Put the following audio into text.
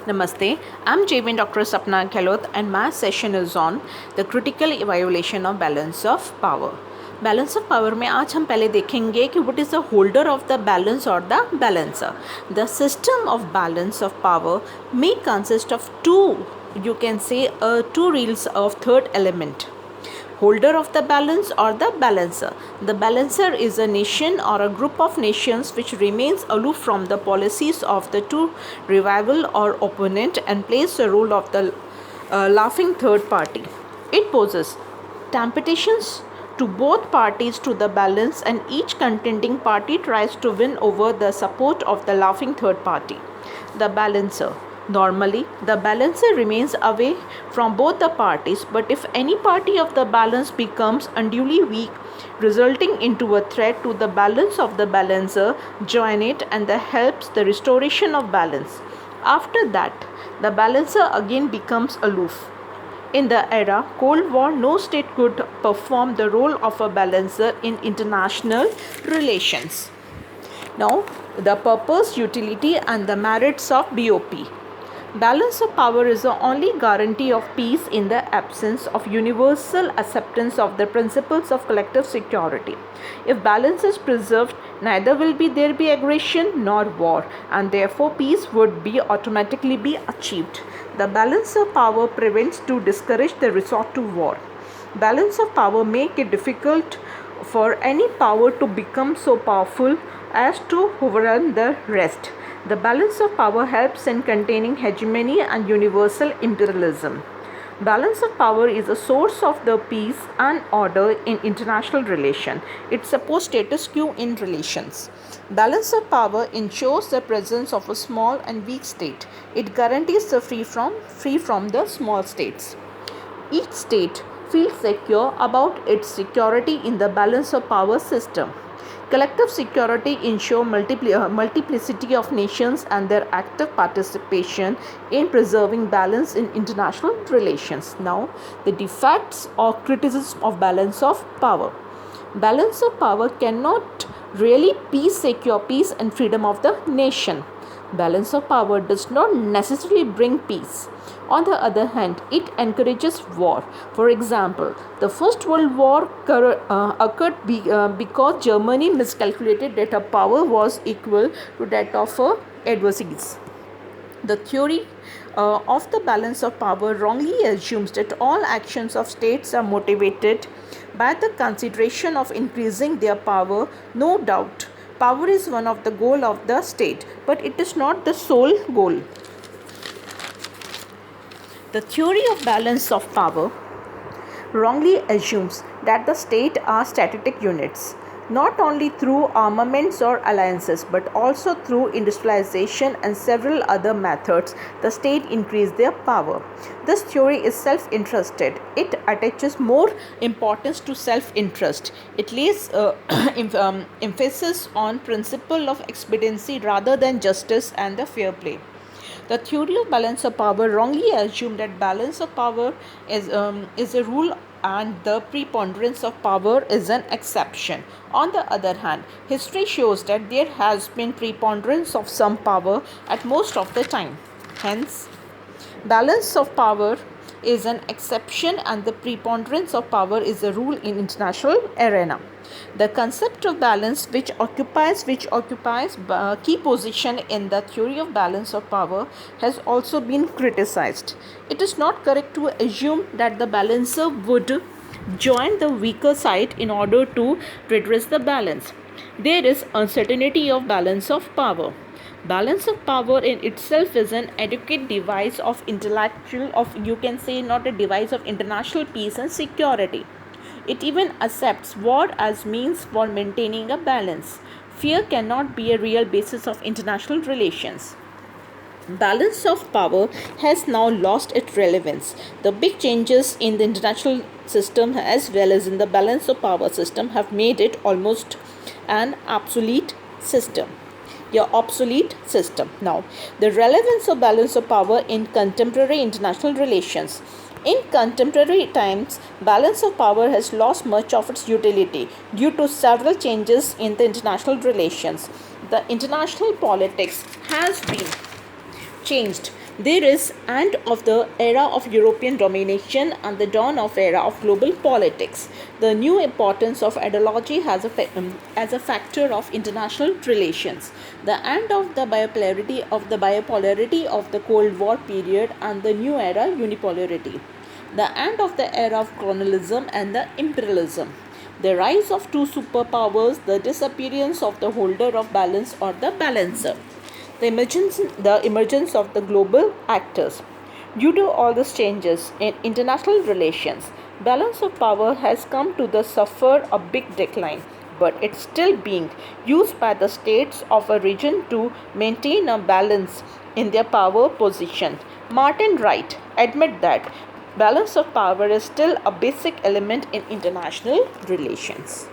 Namaste, I'm JVWU Dr. Sapna Gehlot and my session is on the critical evaluation of balance of power. Balance of power में आज हम पहले देखेंगे कि what is the holder of the balance और the balancer. The system of balance of power may consist of you can say two reals of third element. Holder of the balance or the balancer. The balancer is a nation or a group of nations which remains aloof from the policies of the two rival or opponent and plays the role of the laughing third party. It poses temptations to both parties to the balance, and each contending party tries to win over the support of the laughing third party. The balancer. Normally, the balancer remains away from both the parties, but if any party of the balance becomes unduly weak, resulting into a threat to the balance of the balancer, join it and that helps the restoration of balance. After that, the balancer again becomes aloof. In the era Cold War, no state could perform the role of a balancer in international relations. Now, the purpose, utility and the merits of BOP. Balance of power is the only guarantee of peace in the absence of universal acceptance of the principles of collective security. If balance is preserved, neither will there be aggression nor war, and therefore peace would automatically be achieved. The balance of power prevents to discourage the resort to war. Balance of power make it difficult for any power to become so powerful as to overrun the rest. The balance of power helps in containing hegemony and universal imperialism. Balance of power is a source of the peace and order in international relations. It supports status quo in relations. Balance of power ensures the presence of a small and weak state. It guarantees the free from the small states. Each state feels secure about its security in the balance of power system. Collective security ensures multiplicity of nations and their active participation in preserving balance in international relations. Now, the defects or criticism of balance of power. Balance of power cannot really secure peace and freedom of the nation. Balance of power does not necessarily bring peace. On the other hand, it encourages war. For example, the First World War occurred because Germany miscalculated that her power was equal to that of her adversaries. The theory of the balance of power wrongly assumes that all actions of states are motivated by the consideration of increasing their power. No doubt, power is one of the goals of the state, but it is not the sole goal. The theory of balance of power wrongly assumes that the state are static units, not only through armaments or alliances, but also through industrialization and several other methods. The state increase their power. This theory is self-interested. It attaches more importance to self-interest. It lays emphasis on principle of expediency rather than justice and the fair play. The theory of balance of power wrongly assumes that balance of power is a rule and the preponderance of power is an exception. On the other hand, history shows that there has been preponderance of some power at most of the time. Hence, balance of power is an exception and the preponderance of power is a rule in international arena. The concept of balance which occupies key position in the theory of balance of power has also been criticized. It is not correct to assume that the balancer would join the weaker side in order to redress the balance. There is uncertainty of balance of power. Balance of power in itself is an adequate device of not a device of international peace and security. It even accepts war as means for maintaining a balance. Fear cannot be a real basis of international relations. Balance of power has now lost its relevance. The big changes in the international system as well as in the balance of power system have made it almost an obsolete system. Now, the relevance of balance of power in contemporary international relations. In contemporary times, balance of power has lost much of its utility due to several changes in the international relations. The international politics has been changed There is end of the era of European domination and the dawn of era of global politics. The new importance of ideology as a factor of international relations. The end of the bipolarity of the Cold War period and the new era unipolarity. The end of the era of colonialism and the imperialism. The rise of two superpowers, the disappearance of the holder of balance or the balancer. The emergence of the global actors. Due to all these changes in international relations, balance of power has come to suffer a big decline, but it's still being used by the states of a region to maintain a balance in their power position. Martin Wright admit that balance of power is still a basic element in international relations.